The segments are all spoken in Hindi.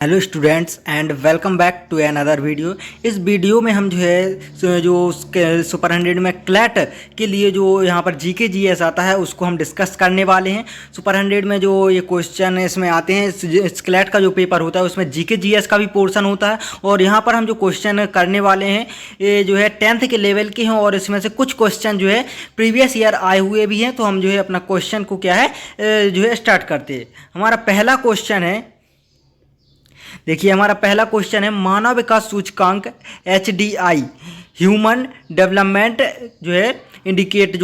Hello students and welcome back to another video. इस वीडियो में हम जो सुपर 100 में क्लैट के लिए जो यहाँ पर जीके जीएस आता है उसको हम डिस्कस करने वाले हैं। सुपर 100 में जो ये क्वेश्चन इसमें आते हैं, इस क्लैट का जो पेपर होता है उसमें जीके जीएस का भी पोर्शन होता है। और यहाँ पर हम जो क्वेश्चन करने वाले हैं ये जो है 10th के लेवल के हैं और इसमें से कुछ क्वेश्चन जो है प्रीवियस ईयर आए हुए भी हैं। तो हम जो है अपना क्वेश्चन को क्या है जो है स्टार्ट करते हैं। हमारा पहला क्वेश्चन है, देखिए हमारा पहला क्वेश्चन है, मानव विकास सूचकांक HDI ह्यूमन डेवलपमेंट जो है इंडिकेशन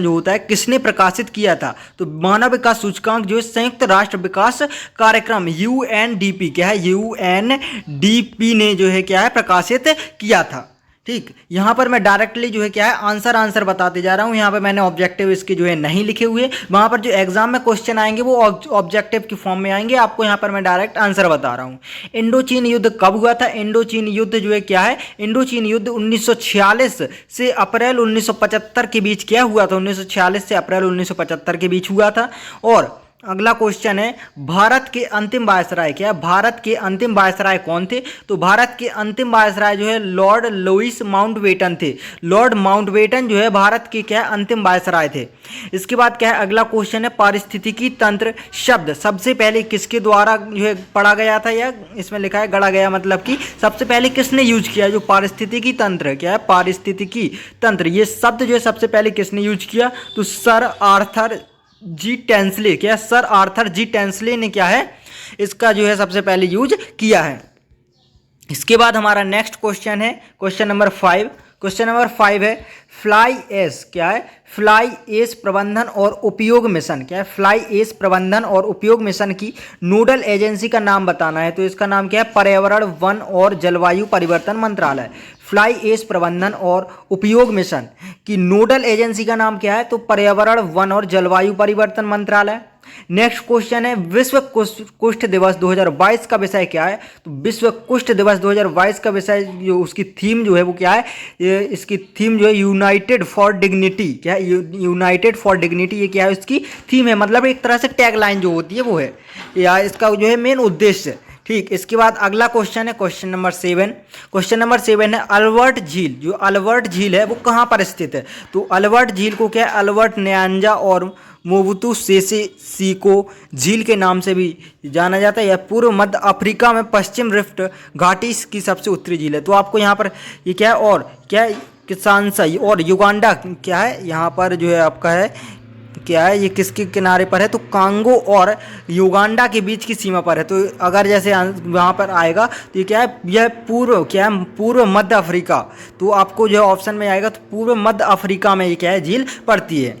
जो होता है किसने प्रकाशित किया था। तो मानव विकास सूचकांक जो है संयुक्त राष्ट्र विकास कार्यक्रम UNDP क्या है, UNDP ने जो है क्या है प्रकाशित किया था। ठीक, यहाँ पर मैं डायरेक्टली जो है क्या है आंसर बताते जा रहा हूँ। यहाँ पर मैंने ऑब्जेक्टिव इसके जो है नहीं लिखे हुए, वहाँ पर जो एग्जाम में क्वेश्चन आएंगे वो ऑब्जेक्टिव की फॉर्म में आएंगे। आपको यहाँ पर मैं डायरेक्ट आंसर बता रहा हूँ। इंडो चीन युद्ध कब हुआ था? इंडो चीन युद्ध जो है क्या है, इंडो चीन युद्ध 1946 से अप्रैल 1975 के बीच क्या हुआ था, 1946 से अप्रैल 1975 के बीच हुआ था। और अगला क्वेश्चन है, भारत के अंतिम वायसराय क्या है, भारत के अंतिम वायसराय कौन थे? तो भारत के अंतिम वायसराय जो है लॉर्ड लुईस माउंटबेटन थे। लॉर्ड माउंटबेटन जो है भारत के क्या है अंतिम वायसराय थे। इसके बाद क्या है, अगला क्वेश्चन है, पारिस्थितिकी तंत्र शब्द सबसे पहले किसके द्वारा जो है पढ़ा गया था, या इसमें लिखा है गढ़ा गया, मतलब कि सबसे पहले किसने यूज किया? जो पारिस्थितिकी तंत्र क्या है, पारिस्थितिकी तंत्र, ये शब्द जो है सबसे पहले किसने यूज किया? तो सर आर्थर जी टेंसले क्या, सर आर्थर जी टेंसले ने क्या है इसका जो है सबसे पहले यूज किया है। इसके बाद हमारा नेक्स्ट क्वेश्चन है, क्वेश्चन नंबर 5। क्वेश्चन नंबर 5 है, फ्लाई एस क्या है, फ्लाई एस प्रबंधन और उपयोग मिशन क्या है, फ्लाई एस प्रबंधन और उपयोग मिशन की नोडल एजेंसी का नाम बताना है। तो इसका नाम क्या है, पर्यावरण वन और जलवायु परिवर्तन मंत्रालय। फ्लाई एस प्रबंधन और उपयोग मिशन की नोडल एजेंसी का नाम क्या है? तो पर्यावरण वन और जलवायु परिवर्तन मंत्रालय। नेक्स्ट क्वेश्चन है, विश्व कुष्ठ दिवस 2022 का विषय क्या है? तो विश्व कुष्ठ दिवस 2022 का विषय जो उसकी थीम जो है वो क्या है, इसकी थीम जो है यूनाइटेड फॉर डिग्निटी क्या है, यूनाइटेड फॉर डिग्निटी, ये क्या है इसकी थीम है, मतलब एक तरह से टैगलाइन जो होती है वो है, या इसका जो है मेन उद्देश्य। ठीक, इसके बाद अगला क्वेश्चन है, क्वेश्चन नंबर 7। क्वेश्चन नंबर 7 है, अल्बर्ट झील, जो अल्बर्ट झील है वो कहाँ पर स्थित है? तो अल्बर्ट झील को क्या है, अल्बर्ट न्यांजा और मोबुतु सेसे सीको झील के नाम से भी जाना जाता है। यह पूर्व मध्य अफ्रीका में पश्चिम रिफ्ट घाटी की सबसे उत्तरी झील है। तो आपको यहाँ पर ये क्या है, और क्या है, किसानसाई और युगांडा क्या है, यहाँ पर जो है आपका है क्या है, ये किसके किनारे पर है? तो कांगो और युगांडा के बीच की सीमा पर है। तो अगर जैसे वहाँ पर आएगा तो ये क्या है, यह पूर्व क्या है, पूर्व मध्य अफ्रीका। तो आपको जो ऑप्शन में आएगा तो पूर्व मध्य अफ्रीका में ये क्या है झील पड़ती है।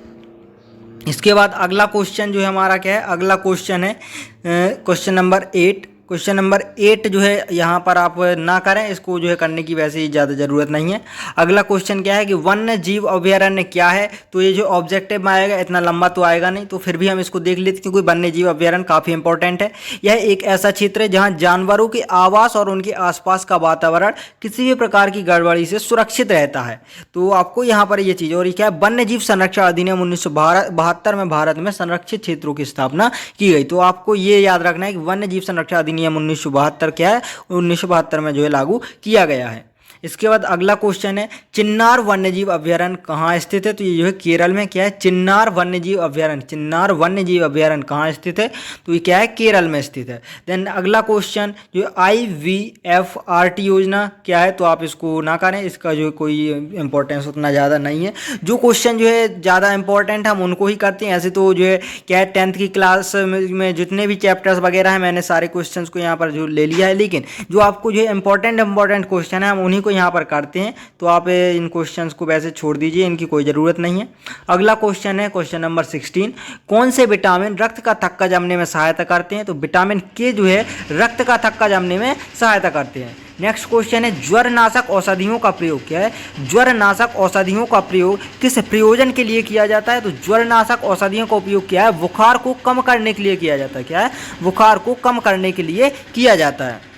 इसके बाद अगला क्वेश्चन जो है हमारा क्या है, अगला क्वेश्चन है क्वेश्चन नंबर 8। क्वेश्चन नंबर 8 जो है यहाँ पर आप ना करें, इसको जो है करने की वैसे ही ज़्यादा ज़रूरत नहीं है। अगला क्वेश्चन क्या है कि वन्य जीव अभयारण्य क्या है? तो ये जो ऑब्जेक्टिव में आएगा इतना लंबा तो आएगा नहीं, तो फिर भी हम इसको देख लेते क्योंकि वन्य जीव अभयारण्य काफ़ी इंपॉर्टेंट है। यह एक ऐसा क्षेत्र है जहाँ जानवरों के आवास और उनके आसपास का वातावरण किसी भी प्रकार की गड़बड़ी से सुरक्षित रहता है। तो आपको यहाँ पर ये चीज़, और ये क्या है, वन्य जीव संरक्षण अधिनियम 1972 में भारत में संरक्षित क्षेत्रों की स्थापना की गई। तो आपको ये याद रखना है कि वन्य जीव संरक्षण नियम 1972 क्या है, 1972 में जो है लागू किया गया है। इसके बाद अगला क्वेश्चन है, चिन्नार वन्यजीव अभयारण्य कहाँ स्थित है? तो ये जो है केरल में क्या है, चिन्नार वन्यजीव अभयारण्य, चिन्नार वन्यजीव अभयारण्य कहाँ स्थित है? तो ये क्या है, केरल में स्थित है। देन अगला क्वेश्चन जो IVFRT योजना क्या है? तो आप इसको ना करें, इसका जो कोई इंपॉर्टेंस उतना ज़्यादा नहीं है। जो क्वेश्चन जो है ज़्यादा इंपॉर्टेंट हम उनको ही करते हैं। ऐसे तो जो है क्या है 10th की क्लास में जितने भी चैप्टर्स वगैरह हैं मैंने सारे क्वेश्चन को यहाँ पर जो ले लिया है, लेकिन जो आपको जो है इंपॉर्टेंट क्वेश्चन है हम उन्हीं को यहाँ पर करते हैं। तो आप इन क्वेश्चंस को वैसे छोड़ दीजिए, इनकी कोई ज़रूरत नहीं है। अगला क्वेश्चन है क्वेश्चन नंबर 16, कौन से विटामिन रक्त का थक्का जमने में सहायता करते हैं? तो विटामिन के जो है रक्त का थक्का जमने में सहायता करते हैं। नेक्स्ट क्वेश्चन है, ज्वरनाशक औषधियों का प्रयोग क्या है? ज्वरनाशक औषधियों का प्रयोग किस प्रयोजन के लिए किया जाता है? तो ज्वरनाशक औषधियों का उपयोग क्या है, बुखार को कम करने के लिए किया जाता है। क्या है, बुखार को कम करने के लिए किया जाता है।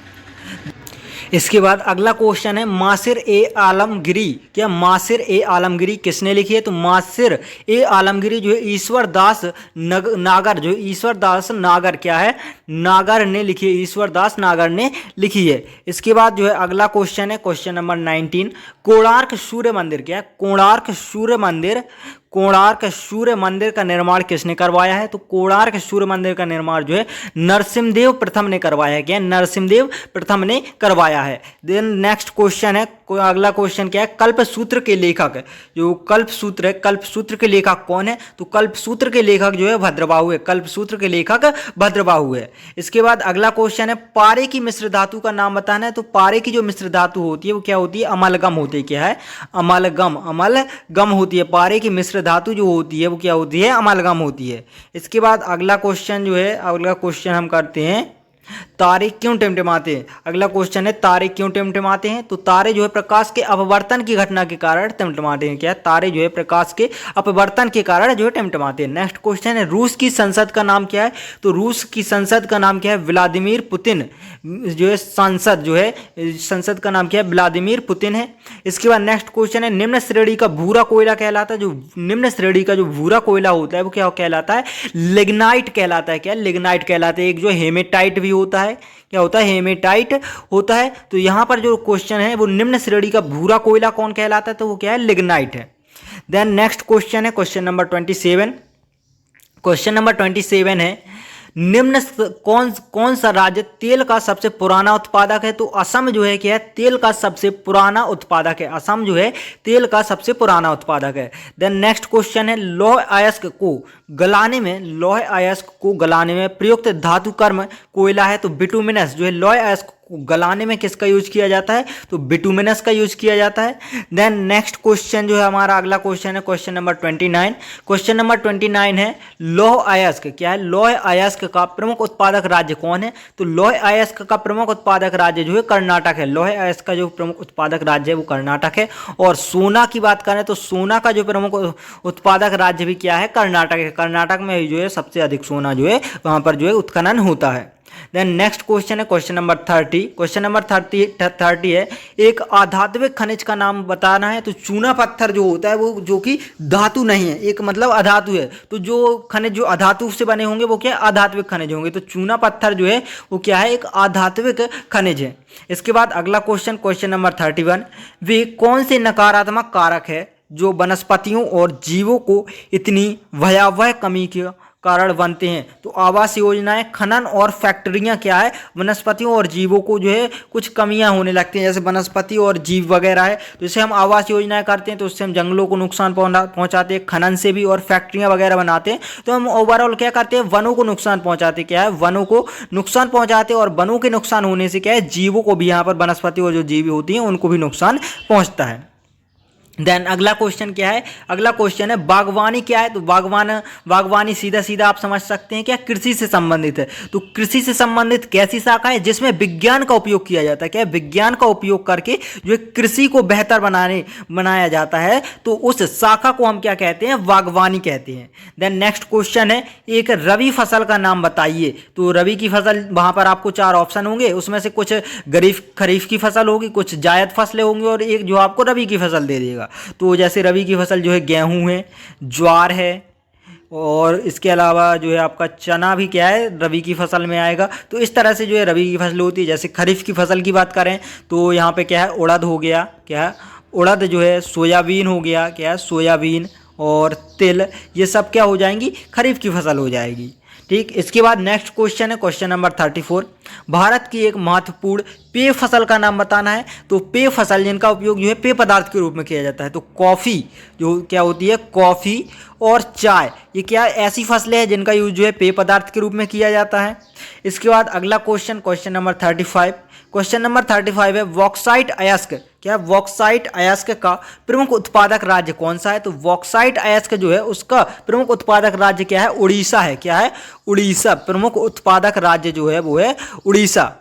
इसके बाद अगला क्वेश्चन है मासिर ए आलमगिरी, क्या मासिर ए आलमगिरी किसने लिखी है? तो मासिर ए आलमगिरी जो है ईश्वर दास नागर, जो ईश्वर दास नागर क्या है, नागर ने लिखी है, ईश्वर दास नागर ने लिखी है। इसके बाद जो है अगला क्वेश्चन है क्वेश्चन नंबर 19, कोणार्क सूर्य मंदिर क्या है? कोणार्क सूर्य मंदिर, कोणार्क सूर्य मंदिर का निर्माण किसने करवाया है? तो कोणार्क सूर्य मंदिर का निर्माण जो है नरसिम्हदेव प्रथम ने करवाया है, क्या नरसिम्हदेव प्रथम ने करवाया है। देन नेक्स्ट क्वेश्चन है, अगला क्वेश्चन क्या है, कल्पसूत्र के लेखक, जो कल्पसूत्र है, कल्पसूत्र के लेखक कौन है? तो कल्पसूत्र के लेखक जो है भद्रबाहु है, कल्पसूत्र के लेखक भद्रबाहु है। इसके बाद अगला क्वेश्चन है पारे की मिश्र धातु का नाम बताना है। तो पारे की जो मिश्र धातु होती है वो क्या होती है? अमलगम होती है, क्या है? अमलगम, अमलगम होती है। पारे की मिश्र धातु जो होती है वो क्या होती है? अमलगम होती है। इसके बाद अगला क्वेश्चन जो है, अगला क्वेश्चन हम करते हैं तारे क्यों टिमटिमाते हैं। अगला क्वेश्चन है तारे क्यों टिमटिमाते हैं। तो तारे जो है प्रकाश के अपवर्तन की घटना के कारण टिमटिमाते हैं, क्या तारे जो है प्रकाश के अपवर्तन के कारण जो है टिमटिमाते हैं। नेक्स्ट क्वेश्चन है रूस की संसद का नाम क्या है। तो रूस की संसद का नाम क्या है? व्लादिमीर पुतिन जो है संसद, जो है संसद का नाम क्या है? व्लादिमीर पुतिन है। इसके बाद नेक्स्ट क्वेश्चन है निम्न श्रेणी का भूरा कोयला कहलाता है। जो निम्न श्रेणी का जो भूरा कोयला होता है वो क्या कहलाता है? लिग्नाइट कहलाता है, क्या लिग्नाइट कहलाता है। एक जो हेमेटाइट भी होता है, क्या होता है? हेमेटाइट होता है। तो यहाँ पर जो क्वेश्चन है वो निम्न श्रेणी का भूरा कोयला कौन कहलाता है? तो वो क्या है? लिग्नाइट है। देन नेक्स्ट क्वेश्चन है क्वेश्चन नंबर 27, क्वेश्चन नंबर 27 है निम्न कौन सा राज्य तेल का सबसे पुराना उत्पादक है। तो असम जो है क्या है? तेल का सबसे पुराना उत्पादक है, असम जो है तेल का सबसे पुराना उत्पादक है। देन नेक्स्ट क्वेश्चन है लौह अयस्क को गलाने में, लौह अयस्क को गलाने में प्रयुक्त धातु कर्म कोयला है। तो बिटुमिनस जो है लौह अयस्क गलाने में किसका यूज किया जाता है? तो बिटुमिनस का यूज किया जाता है। देन नेक्स्ट क्वेश्चन जो है हमारा अगला क्वेश्चन है क्वेश्चन नंबर 29, क्वेश्चन नंबर 29 है लौह अयस्क, क्या है? लौह अयस्क का प्रमुख उत्पादक राज्य कौन है? तो लौह अयस्क का प्रमुख उत्पादक राज्य जो है कर्नाटक है। लौह अयस्क का जो प्रमुख उत्पादक राज्य है वो कर्नाटक है। और सोना की बात करें तो सोना का जो प्रमुख उत्पादक राज्य भी क्या है? कर्नाटक है। कर्नाटक में जो है सबसे अधिक सोना जो है वहां पर जो है उत्खनन होता है। देन नेक्स्ट क्वेश्चन है क्वेश्चन नंबर 30, क्वेश्चन नंबर 30 है एक आधात्विक खनिज का नाम बताना है। तो चूना पत्थर जो होता है वो जो कि धातु नहीं है, एक मतलब अधातु है। तो जो खनिज जो अधातु से बने होंगे वो क्या है? आधात्विक खनिज होंगे। तो चूना पत्थर जो है वो क्या है? एक आधात्विक खनिज है। इसके बाद अगला क्वेश्चन क्वेश्चन नंबर 31, वे कौन से नकारात्मक कारक है जो वनस्पतियों और जीवों को इतनी भयावह कमी के कारण बनते हैं। तो आवास योजनाएं, खनन और फैक्ट्रियां क्या है? वनस्पतियों और जीवों को जो है कुछ कमियां होने लगती हैं, जैसे वनस्पति और जीव वगैरह है। तो इससे हम आवास योजनाएं करते हैं तो उससे हम जंगलों को नुकसान पहुंचाते हैं, खनन से भी, और फैक्ट्रियां वगैरह बनाते हैं तो हम ओवरऑल क्या करते हैं? वनों को नुकसान पहुंचाते, क्या है? वनों को नुकसान पहुंचाते हैं। और वनों के नुकसान होने से क्या है? जीवों को भी, यहाँ पर वनस्पति और जो जीव होती हैं उनको भी नुकसान पहुंचता है। देन अगला क्वेश्चन क्या है? अगला क्वेश्चन है बागवानी क्या है। तो बागवानी सीधा सीधा आप समझ सकते हैं क्या? कृषि से संबंधित है। तो कृषि से संबंधित कैसी शाखा है जिसमें विज्ञान का उपयोग किया जाता है, क्या विज्ञान का उपयोग करके जो कृषि को बेहतर बनाया जाता है, तो उस शाखा को हम क्या कहते हैं? बागवानी कहते हैं। देन नेक्स्ट क्वेश्चन है एक रबी फसल का नाम बताइए। तो रबी की फसल, वहां पर आपको 4 ऑप्शन होंगे, उसमें से कुछ खरीफ की फसल होगी, कुछ जायद फसलें होंगी और एक जो आपको रबी की फसल दे देगा। तो जैसे रबी की फसल जो है गेहूं है, ज्वार है, और इसके अलावा जो है आपका चना भी क्या है? रबी की फसल में आएगा। तो इस तरह से जो है रबी की फसल होती है। जैसे खरीफ की फसल की बात करें तो यहाँ पे क्या है? उड़द हो गया, क्या है? उड़द जो है, सोयाबीन हो गया, क्या है? सोयाबीन और तिल, ये सब क्या हो जाएंगी? खरीफ की फसल हो जाएगी। ठीक, इसके बाद नेक्स्ट क्वेश्चन है क्वेश्चन नंबर 34, भारत की एक महत्वपूर्ण पेय फसल का नाम बताना है। तो पेय फसल जिनका उपयोग जो है पेय पदार्थ के रूप में किया जाता है। तो कॉफ़ी जो क्या होती है? कॉफ़ी और चाय, ये क्या ऐसी फसलें हैं जिनका यूज जो है पेय पदार्थ के रूप में किया जाता है। इसके बाद अगला question question number 35, question number 35 है बॉक्साइट अयस्क, क्या बॉक्साइट अयस्क का प्रमुख उत्पादक राज्य कौन सा है। तो बॉक्साइट अयस्क जो है उसका प्रमुख उत्पादक राज्य क्या है? उड़ीसा है, क्या है? उड़ीसा प्रमुख उत्पादक राज्य जो है वो है उड़ीसा।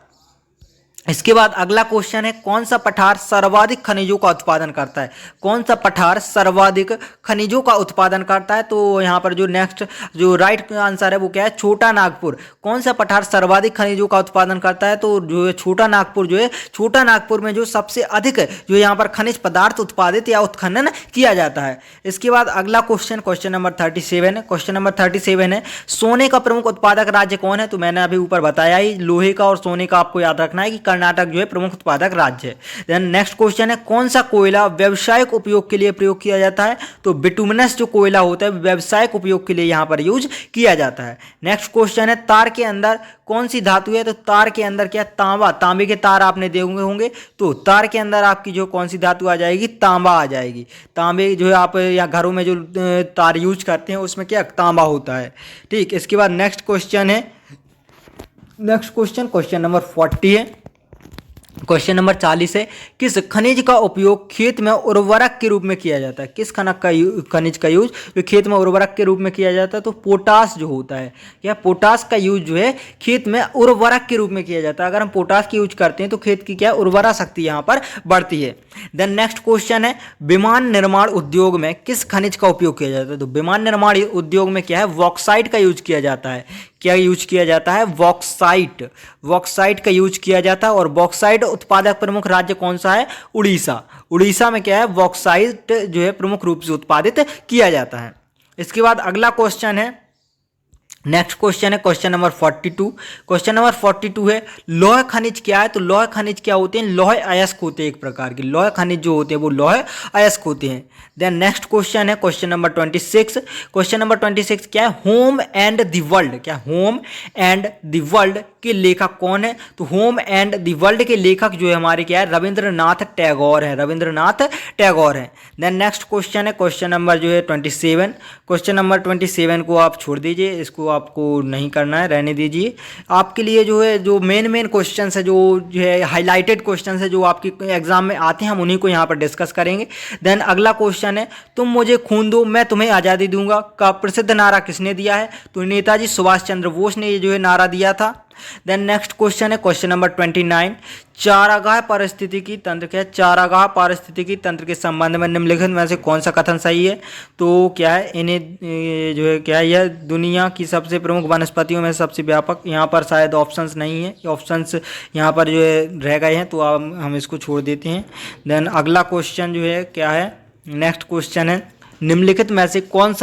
इसके बाद अगला क्वेश्चन है, कौन सा पठार सर्वाधिक खनिजों का उत्पादन करता है? कौन सा पठार सर्वाधिक खनिजों का उत्पादन करता है? तो यहाँ पर जो नेक्स्ट जो राइट आंसर है वो क्या है? छोटा नागपुर। कौन सा पठार सर्वाधिक खनिजों का उत्पादन करता है? तो जो है छोटा नागपुर जो है, छोटा नागपुर में जो सबसे अधिक जो यहाँ पर खनिज पदार्थ उत्पादित या उत्खनन किया जाता है। इसके बाद अगला क्वेश्चन, क्वेश्चन नंबर 37 है। क्वेश्चन नंबर 37 है, सोने का प्रमुख उत्पादक राज्य कौन है? तो मैंने अभी ऊपर बताया ही, लोहे का और सोने का आपको याद रखना है कि कर्नाटक जो है प्रमुख उत्पादक राज्य है। देन नेक्स्ट क्वेश्चन है, कौन सा कोयला व्यावसायिक उपयोग के लिए प्रयोग किया जाता है? तो बिटुमिनस जो कोयला होता है व्यावसायिक उपयोग के लिए यहाँ पर यूज किया जाता है। नेक्स्ट क्वेश्चन है, तार के अंदर कौन सी धातु है? तो तार के अंदर क्या? तांबा। तांबे के तार आपने देखे होंगे, तो तार के अंदर आपकी जो कौन सी धातु आ जाएगी? तांबा आ जाएगी। तांबे जो है आप यहाँ घरों में जो तार यूज करते हैं उसमें क्या? तांबा होता है। ठीक, इसके बाद नेक्स्ट क्वेश्चन है, नेक्स्ट क्वेश्चन क्वेश्चन नंबर 40 है। क्वेश्चन नंबर 40 है, किस खनिज का उपयोग खेत में उर्वरक के रूप में किया जाता है? किस खनिज का यूज जो खेत में उर्वरक के रूप में किया जाता है? तो पोटास जो होता है, क्या पोटास का यूज जो है खेत में उर्वरक के रूप में किया जाता है। अगर हम पोटास की यूज करते हैं तो खेत की क्या उर्वरा शक्ति यहाँ पर बढ़ती है। देन नेक्स्ट क्वेश्चन है, विमान निर्माण उद्योग में किस खनिज का उपयोग किया जाता है? तो विमान निर्माण उद्योग में क्या है? बॉक्साइट का यूज किया जाता है। क्या यूज किया जाता है? बॉक्साइट। बॉक्साइट का यूज किया जाता है। और बॉक्साइट उत्पादक प्रमुख राज्य कौन सा है? उड़ीसा। उड़ीसा में क्या है? बॉक्साइट जो है प्रमुख रूप से उत्पादित किया जाता है। इसके बाद अगला क्वेश्चन है, नेक्स्ट क्वेश्चन है क्वेश्चन नंबर 42। क्वेश्चन नंबर 42 है, लौह खनिज क्या है? तो लौह खनिज क्या होते हैं? लौह अयस्क होते हैं। एक प्रकार के लौह खनिज जो होते हैं वो लौह अयस्क होते हैं। देन नेक्स्ट क्वेश्चन है क्वेश्चन नंबर 26। क्वेश्चन नंबर 26 क्या है? Home and the world. क्या होम एंड द वर्ल्ड के लेखक कौन है? तो होम एंड द वर्ल्ड के लेखक जो है हमारे क्या है? रविंद्रनाथ टैगोर है। रविंद्रनाथ टैगोर है। देन नेक्स्ट क्वेश्चन है क्वेश्चन नंबर जो है 27। क्वेश्चन नंबर 27 को आप छोड़ दीजिए, इसको आपको नहीं करना है, रहने दीजिए। आपके लिए जो है जो मेन क्वेश्चन है, जो है हाईलाइटेड क्वेश्चन है जो आपके एग्जाम में आते हैं, हम उन्हीं को यहाँ पर डिस्कस करेंगे। देन अगला क्वेश्चन है, तुम मुझे खून दो मैं तुम्हें आज़ादी दूंगा का प्रसिद्ध नारा किसने दिया है? तो नेताजी सुभाष चंद्र बोस ने ये जो है नारा दिया था। देन नेक्स्ट क्वेश्चन है क्वेश्चन नंबर 29। चारागाह पारिस्थितिकी तंत्र क्या है? चारागाह पारिस्थितिकी तंत्र के संबंध में निम्नलिखित में से कौन सा कथन सही है? तो क्या है? इन्हें जो है क्या है? यह दुनिया की सबसे प्रमुख वनस्पतियों में सबसे व्यापक। यहाँ पर शायद ऑप्शंस नहीं है, ऑप्शंस यहाँ पर जो है रह गए हैं, तो हम इसको छोड़ देते हैं। देन अगला क्वेश्चन जो है क्या है? नेक्स्ट क्वेश्चन है, निम्नलिखित में से कौन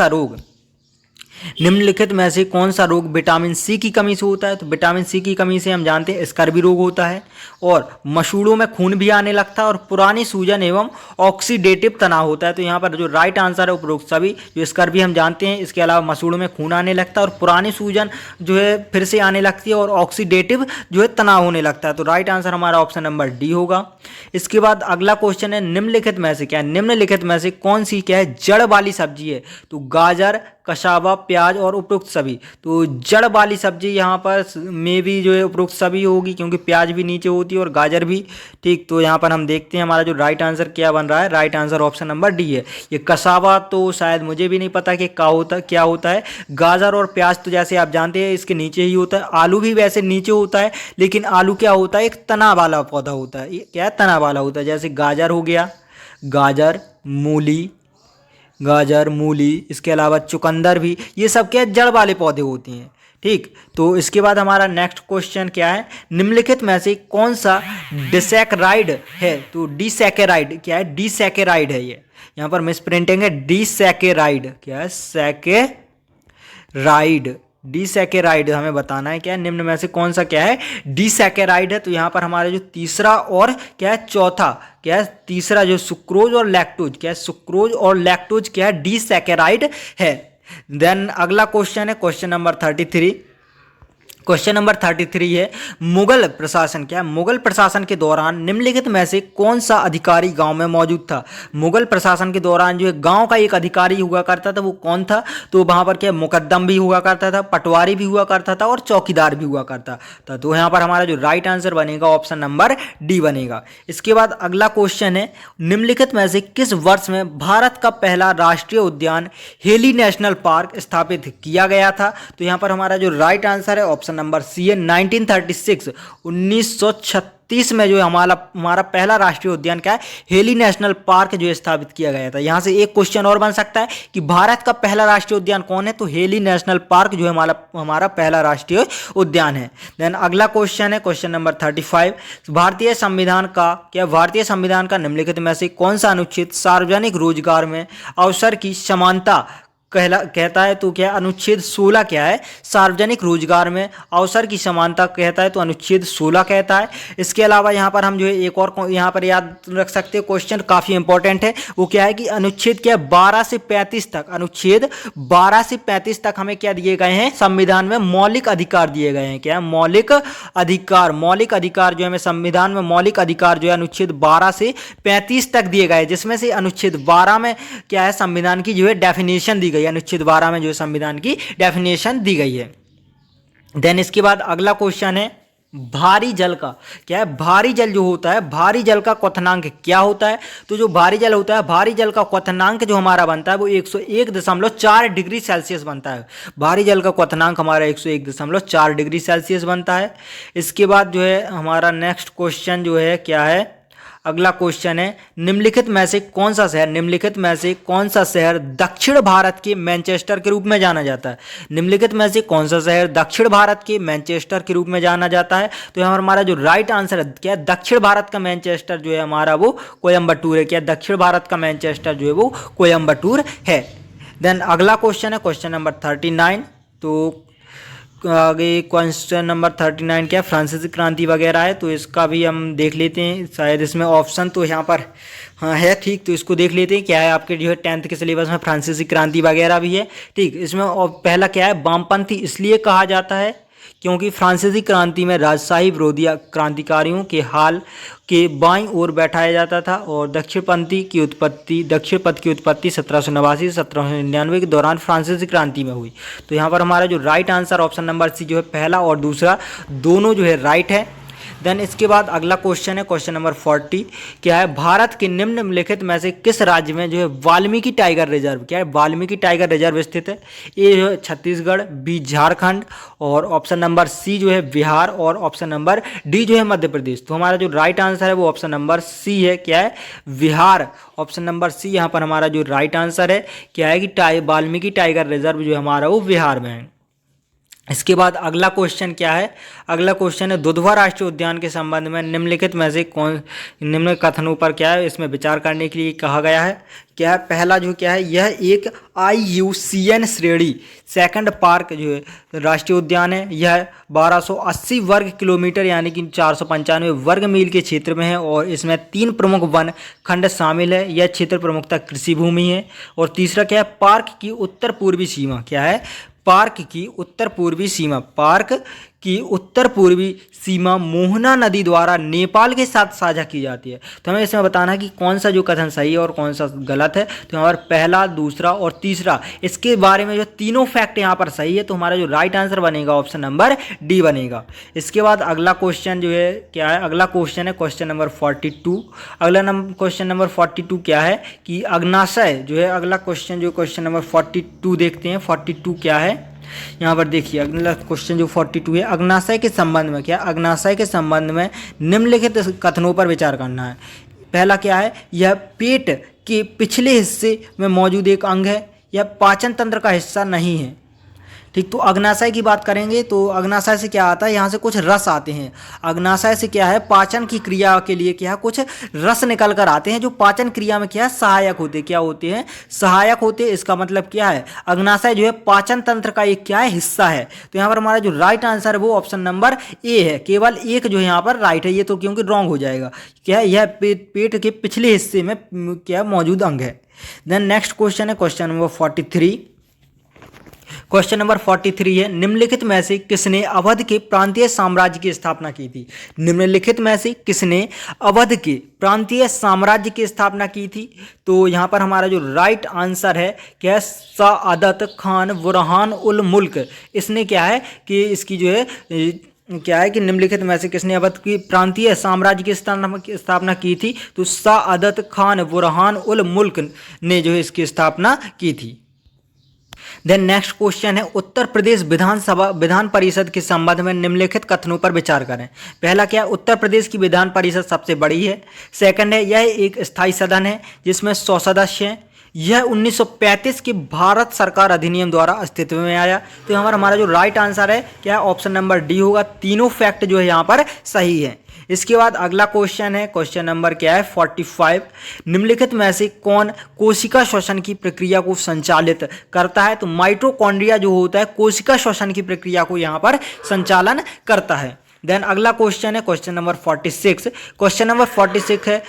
सा रोग विटामिन सी की कमी से होता है? तो विटामिन सी की कमी से हम जानते हैं स्कर्वी रोग होता है, और मसूड़ों में खून भी आने लगता है, और पुरानी सूजन एवं ऑक्सीडेटिव तनाव होता है। तो यहाँ पर जो राइट आंसर है उपरोक्त सभी। जो स्कर्वी हम जानते हैं, इसके अलावा मसूड़ों में खून आने लगता है, और पुरानी सूजन जो है फिर से आने लगती है, और ऑक्सीडेटिव जो है तनाव होने लगता है। तो राइट आंसर हमारा ऑप्शन नंबर डी होगा। इसके बाद अगला क्वेश्चन है, निम्नलिखित में से क्या है? निम्नलिखित में से कौन सी क्या है? जड़ वाली सब्जी है? तो गाजर, कसावा, प्याज और उपरोक्त सभी। तो जड़ वाली सब्जी यहाँ पर में भी जो है उपरोक्त सभी होगी, क्योंकि प्याज भी नीचे होती है और गाजर भी। ठीक, तो यहाँ पर हम देखते हैं हमारा जो राइट आंसर क्या बन रहा है। Right answer option number D है। ये कसावा तो शायद मुझे भी नहीं पता कि क्या होता है। गाजर और प्याज तो जैसे आप जानते हैं इसके नीचे ही होता है। आलू भी वैसे नीचे होता है, लेकिन आलू क्या होता है? एक तना वाला पौधा होता है। ये क्या है? तना वाला होता है। जैसे गाजर हो गया, गाजर, मूली, इसके अलावा चुकंदर भी, ये सब क्या जड़ वाले पौधे होते हैं। ठीक, तो इसके बाद हमारा नेक्स्ट क्वेश्चन क्या है? निम्नलिखित में से कौन सा डिसैकेराइड है? तो डिसैकेराइड क्या है? डिसैकेराइड है। ये यहाँ पर मिस प्रिंटिंग है। डिसैकेराइड क्या है? सैकेराइड। डिसैकेराइड हमें बताना है क्या है? निम्न में से कौन सा क्या है? डिसैकेराइड है। तो यहाँ पर हमारा जो तीसरा और क्या है? चौथा क्या है? तीसरा जो सुक्रोज और लैक्टोज क्या है? सुक्रोज और लैक्टोज क्या है? डिसैकेराइड है। देन अगला क्वेश्चन है क्वेश्चन नंबर 33। क्वेश्चन नंबर 33 है, मुगल प्रशासन क्या है? मुगल प्रशासन के दौरान निम्नलिखित में से कौन सा अधिकारी गांव में मौजूद था? मुगल प्रशासन के दौरान जो है गांव का एक अधिकारी हुआ करता था, वो कौन था? तो वहां पर क्या मुकद्दम भी हुआ करता था, पटवारी भी हुआ करता था, और चौकीदार भी हुआ करता था। तो यहाँ पर हमारा जो राइट आंसर बनेगा ऑप्शन नंबर डी बनेगा। इसके बाद अगला क्वेश्चन है, निम्नलिखित में से किस वर्ष में भारत का पहला राष्ट्रीय उद्यान हेली नेशनल पार्क स्थापित किया गया था? तो यहाँ पर हमारा जो राइट आंसर है ऑप्शन ऑप्शन नंबर सी है 1936 1936 में जो है हमारा पहला राष्ट्रीय उद्यान क्या है, हेली नेशनल पार्क जो है स्थापित किया गया था। यहाँ से एक क्वेश्चन और बन सकता है कि भारत का पहला राष्ट्रीय उद्यान कौन है, तो हेली नेशनल पार्क जो है हमारा पहला राष्ट्रीय उद्यान है। देन अगला क्वेश्चन है क्वेश्चन नंबर 35, भारतीय संविधान का निम्नलिखित में से कौन सा अनुच्छेद सार्वजनिक रोजगार में अवसर की समानता कहता है, तो क्या अनुच्छेद 16 क्या है, सार्वजनिक रोजगार में अवसर की समानता कहता है, तो अनुच्छेद 16 कहता है। इसके अलावा यहाँ पर हम जो है एक और यहाँ पर याद रख सकते हैं, क्वेश्चन काफ़ी इंपॉर्टेंट है, वो क्या है कि अनुच्छेद क्या है 12 से 35 तक, अनुच्छेद 12 से 35 तक हमें क्या दिए गए हैं, संविधान में मौलिक अधिकार दिए गए हैं। क्या है, मौलिक अधिकार जो है हमें संविधान में मौलिक अधिकार जो है अनुच्छेद 12 से 35 तक दिए गए, जिसमें से अनुच्छेद 12 में क्या है, संविधान की जो है डेफिनेशन दी गई, अनुच्छेद 12 में जो है संविधान की डेफिनेशन दी गई है। देन इसके बाद अगला क्वेश्चन है भारी जल का, क्या है, भारी जल जो होता है, भारी जल का क्वथनांक क्या होता है, तो जो भारी जल होता है, भारी जल का क्वथनांक जो हमारा बनता है वो 101.4 डिग्री सेल्सियस बनता है। भारी जल का क्वथनांक हमारा 101.4 डिग्री सेल्सियस बनता है। इसके बाद जो है हमारा नेक्स्ट क्वेश्चन जो है क्या है, अगला क्वेश्चन है निम्नलिखित में से कौन सा शहर दक्षिण भारत के मैनचेस्टर के रूप में जाना जाता है, निम्नलिखित में से कौन सा शहर दक्षिण भारत के मैनचेस्टर के रूप में जाना जाता है, तो यहाँ हमारा जो राइट आंसर है क्या है, दक्षिण भारत का मैनचेस्टर जो है हमारा वो कोयम्बटूर है। क्या दक्षिण भारत का मैनचेस्टर जो है वो कोयम्बटूर है। देन अगला क्वेश्चन है क्वेश्चन नंबर 39, तो आगे क्वेश्चन नंबर 39 क्या फ्रांसीसी क्रांति वगैरह है, तो इसका भी हम देख लेते हैं। शायद इसमें ऑप्शन तो यहाँ पर हाँ है, ठीक, तो इसको देख लेते हैं। क्या है आपके जो है 10th के सिलेबस में फ्रांसीसी क्रांति वगैरह भी है, ठीक। इसमें पहला क्या है, वामपंथी इसलिए कहा जाता है क्योंकि फ्रांसीसी क्रांति में राजशाही विरोधी क्रांतिकारियों के हाल के बाईं ओर बैठाया जाता था और दक्षिण पथ की उत्पत्ति 1789 से 1799 के दौरान फ्रांसीसी क्रांति में हुई। तो यहाँ पर हमारा जो right answer option number C जो है पहला और दूसरा दोनों जो है राइट है। देन इसके बाद अगला क्वेश्चन है क्वेश्चन नंबर 40, क्या है भारत के निम्नलिखित में से किस राज्य में जो है वाल्मीकि टाइगर रिजर्व, क्या है वाल्मीकि टाइगर रिजर्व स्थित है, ए जो है छत्तीसगढ़, बी झारखंड और ऑप्शन नंबर सी जो है बिहार और ऑप्शन नंबर डी जो है मध्य प्रदेश। तो हमारा जो राइट आंसर है वो ऑप्शन नंबर सी है, क्या है बिहार, ऑप्शन नंबर सी यहाँ पर हमारा जो राइट आंसर है। क्या है कि वाल्मीकि टाइगर रिजर्व जो हमारा वो बिहार में है। इसके बाद अगला क्वेश्चन क्या है, अगला क्वेश्चन है दुधवा राष्ट्रीय उद्यान के संबंध में निम्नलिखित में से कौन निम्न कथनों पर क्या है इसमें विचार करने के लिए कहा गया है। क्या है पहला जो क्या है, यह एक IUCN श्रेणी सेकंड पार्क जो है राष्ट्रीय उद्यान है। यह 1280 वर्ग किलोमीटर यानी कि 495 वर्ग मील के क्षेत्र में है और इसमें 3 प्रमुख वन खंड शामिल है। यह क्षेत्र प्रमुखतः कृषि भूमि है। और तीसरा क्या है, पार्क की उत्तर पूर्वी सीमा, क्या है पार्क की उत्तर पूर्वी सीमा मोहना नदी द्वारा नेपाल के साथ साझा की जाती है। तो हमें इसमें बताना है कि कौन सा जो कथन सही है और कौन सा गलत है। तो यहाँ पर पहला, दूसरा और तीसरा इसके बारे में जो तीनों फैक्ट यहाँ पर सही है, तो हमारा जो राइट आंसर बनेगा ऑप्शन नंबर डी बनेगा। इसके बाद अगला क्वेश्चन जो है क्या है, अगला क्वेश्चन है क्वेश्चन नंबर 42। क्वेश्चन नंबर 42 क्या है कि अग्नाशय जो है, अगला क्वेश्चन जो क्वेश्चन नंबर 42 देखते हैं। 42 क्या है, यहाँ पर देखिए अगला क्वेश्चन जो 42 है, अग्नाशय के संबंध में क्या, अग्नाशय के संबंध में निम्नलिखित कथनों पर विचार करना है। पहला क्या है, यह पेट के पिछले हिस्से में मौजूद एक अंग है, यह पाचन तंत्र का हिस्सा नहीं है। ठीक, तो अग्नाशय की बात करेंगे तो अग्नाशय से क्या आता है, यहाँ से कुछ रस आते हैं। अग्नाशय से क्या है, पाचन की क्रिया के लिए क्या है कुछ रस निकल कर आते हैं जो पाचन क्रिया में क्या है सहायक होते, क्या होते हैं सहायक होते। इसका मतलब क्या है, अग्नाशय जो है पाचन तंत्र का एक क्या है हिस्सा है। तो यहाँ पर हमारा जो राइट आंसर है वो ऑप्शन नंबर ए है। केवल एक जो है यहाँ पर राइट है, ये तो क्योंकि रॉन्ग हो जाएगा। क्या है, यह पेट के पिछले हिस्से में क्या मौजूद अंग है। देन नेक्स्ट क्वेश्चन है क्वेश्चन नंबर 43। क्वेश्चन नंबर 43 है, निम्नलिखित में से किसने अवध के प्रांतीय साम्राज्य की स्थापना की थी। निम्नलिखित में से किसने अवध के प्रांतीय साम्राज्य की स्थापना की थी। तो यहाँ पर हमारा जो राइट आंसर है क्या, सआदत खान बुरहान उल मुल्क। इसने क्या है कि इसकी जो है क्या है कि निम्नलिखित में से किसने अवध की प्रांतीय साम्राज्य की स्थापना की थी। तो सआदत खान बुरहान उल मुल्क ने जो है इसकी स्थापना की थी। देन नेक्स्ट क्वेश्चन है उत्तर प्रदेश विधान परिषद के संबंध में निम्नलिखित कथनों पर विचार करें। पहला क्या है, उत्तर प्रदेश की विधान परिषद सबसे बड़ी है। सेकंड है, यह एक स्थायी सदन है जिसमें 100 सदस्य हैं। यह 1935 के भारत सरकार अधिनियम द्वारा अस्तित्व में आया। तो यहाँ पर हमारा जो राइट आंसर है क्या, ऑप्शन नंबर डी होगा। तीनों फैक्ट जो है यहाँ पर सही है। इसके बाद अगला क्वेश्चन है, क्वेश्चन नंबर क्या है 45। निम्नलिखित में से कौन कोशिका श्वसन की प्रक्रिया को संचालित करता है। तो माइटोकॉन्ड्रिया जो होता है कोशिका श्वसन की प्रक्रिया को यहाँ पर संचालन करता है। देन अगला क्वेश्चन है क्वेश्चन नंबर 46। क्वेश्चन नंबर 46 है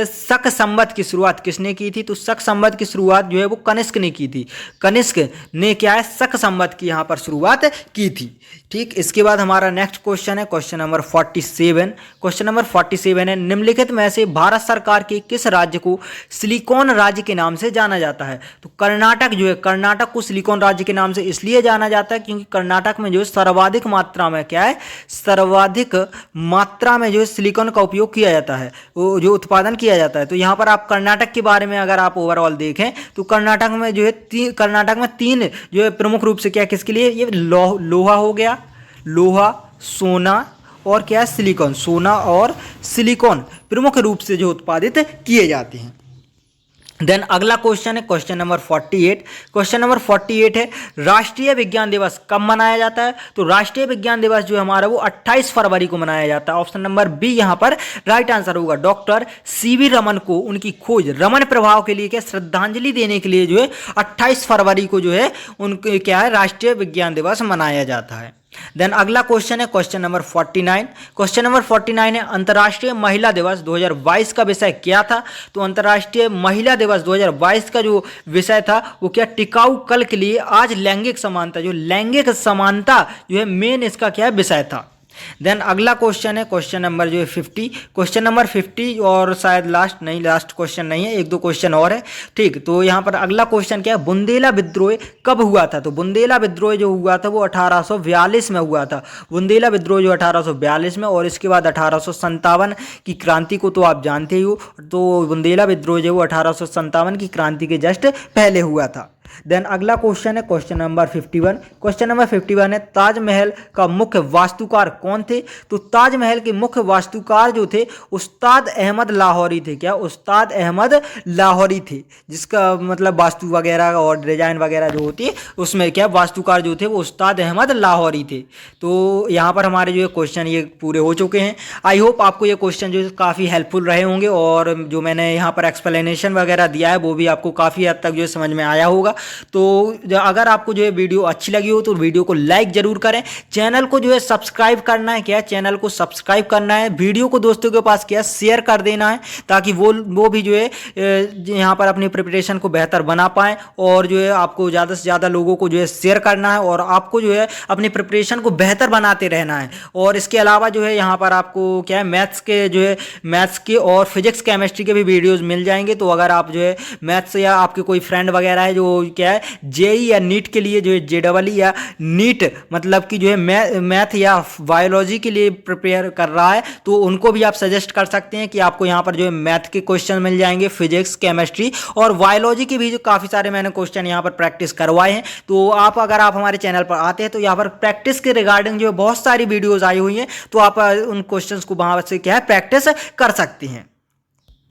शक संवत की शुरुआत किसने की थी। तो शक संवत की शुरुआत जो है वो कनिष्क ने की थी। कनिष्क ने क्या है, शक संवत की यहाँ पर शुरुआत की थी। ठीक, इसके बाद हमारा नेक्स्ट क्वेश्चन है क्वेश्चन नंबर 47। क्वेश्चन नंबर 47 है निम्नलिखित में से भारत सरकार के किस राज्य को सिलिकॉन राज्य के नाम से जाना जाता है। तो कर्नाटक जो है, कर्नाटक को सिलिकॉन राज्य के नाम से इसलिए जाना जाता है क्योंकि कर्नाटक में जो है सर्वाधिक मात्रा में क्या है, सर्वाधिक मात्रा में जो है सिलिकॉन का उपयोग किया जाता है, वो जो उत्पादन किया जाता है। तो यहाँ पर आप कर्नाटक के बारे में अगर आप ओवरऑल देखें तो कर्नाटक में जो है कर्नाटक में तीन जो है प्रमुख रूप से क्या किसके लिए, ये लोहा हो गया, लोहा, सोना और क्या है सिलिकॉन। सोना और सिलिकॉन प्रमुख रूप से जो उत्पादित किए जाते हैं। देन अगला क्वेश्चन है क्वेश्चन नंबर 48। क्वेश्चन नंबर 48 है राष्ट्रीय विज्ञान दिवस कब मनाया जाता है। तो राष्ट्रीय विज्ञान दिवस जो हमारा वो 28 फरवरी को मनाया जाता है। ऑप्शन नंबर बी यहाँ पर राइट आंसर होगा। डॉक्टर सीवी रमन को उनकी खोज रमन प्रभाव के लिए क्या श्रद्धांजलि देने के लिए जो है 28 फरवरी को जो है उनके क्या है राष्ट्रीय विज्ञान दिवस मनाया जाता है। देन अगला क्वेश्चन है क्वेश्चन नंबर 49। क्वेश्चन नंबर 49 है अंतर्राष्ट्रीय महिला दिवस 2022 का विषय क्या था। तो अंतर्राष्ट्रीय महिला दिवस 2022 का जो विषय था वो क्या, टिकाऊ कल के लिए आज लैंगिक समानता। जो लैंगिक समानता जो है मेन इसका क्या है विषय था। देन अगला क्वेश्चन है क्वेश्चन नंबर जो है 50। क्वेश्चन नंबर 50 और शायद लास्ट क्वेश्चन नहीं है, एक दो क्वेश्चन और है। ठीक, तो यहाँ पर अगला क्वेश्चन क्या है, बुंदेला विद्रोह कब हुआ था। तो बुंदेला विद्रोह जो हुआ था वो 1842 में हुआ था। बुंदेला विद्रोह जो 1842 में, और इसके बाद 1857 की क्रांति को तो आप जानते ही हो। तो बुंदेला विद्रोह जो वो 1857 की क्रांति के जस्ट पहले हुआ था। देन अगला क्वेश्चन है क्वेश्चन नंबर 51। क्वेश्चन नंबर 51 है ताजमहल का मुख्य वास्तुकार कौन थे। तो ताजमहल के मुख्य वास्तुकार जो थे उस्ताद अहमद लाहौरी थे। क्या, उस्ताद अहमद लाहौरी थे, जिसका मतलब वास्तु वगैरह और डिजाइन वगैरह जो होती है उसमें क्या वास्तुकार जो थे वो उस्ताद अहमद लाहौरी थे। तो यहाँ पर हमारे जो है क्वेश्चन ये पूरे हो चुके हैं। आई होप आपको ये क्वेश्चन जो है काफ़ी हेल्पफुल रहे होंगे, और जो मैंने यहाँ पर एक्सप्लेनेशन वगैरह दिया है वो भी आपको काफ़ी हद तक जो है समझ में आया होगा। तो अगर आपको जो है वीडियो अच्छी लगी हो तो वीडियो को लाइक जरूर करें। चैनल को जो है सब्सक्राइब करना है, क्या चैनल को सब्सक्राइब करना है। वीडियो को दोस्तों के पास क्या शेयर कर देना है, ताकि वो भी जो है यहाँ पर अपनी प्रिपरेशन को बेहतर बना पाएँ। और जो है आपको ज़्यादा से ज़्यादा लोगों को जो है शेयर करना है, और आपको जो है अपनी प्रिपरेशन को बेहतर बनाते रहना है। और इसके अलावा जो है यहाँ पर आपको क्या है मैथ्स के और फिजिक्स केमिस्ट्री के भी वीडियोज़ मिल जाएंगे। तो अगर आप जो है मैथ्स या आपके कोई फ्रेंड वगैरह है जो क्या है जेई या नीट के लिए जो है JEE या नीट मतलब कि जो है मैथ या बायोलॉजी के लिए प्रिपेयर कर रहा है, तो उनको भी आप सजेस्ट कर सकते हैं कि आपको यहाँ पर जो है मैथ के क्वेश्चन मिल जाएंगे, फिजिक्स केमिस्ट्री और बायोलॉजी के भी जो काफ़ी सारे मैंने क्वेश्चन यहाँ पर प्रैक्टिस करवाए हैं। तो अगर आप हमारे चैनल पर आते हैं तो यहाँ पर प्रैक्टिस के रिगार्डिंग जो है बहुत सारी वीडियोज़ आई हुई हैं, तो आप उन क्वेश्चन को वहाँ से क्या है प्रैक्टिस कर सकते हैं।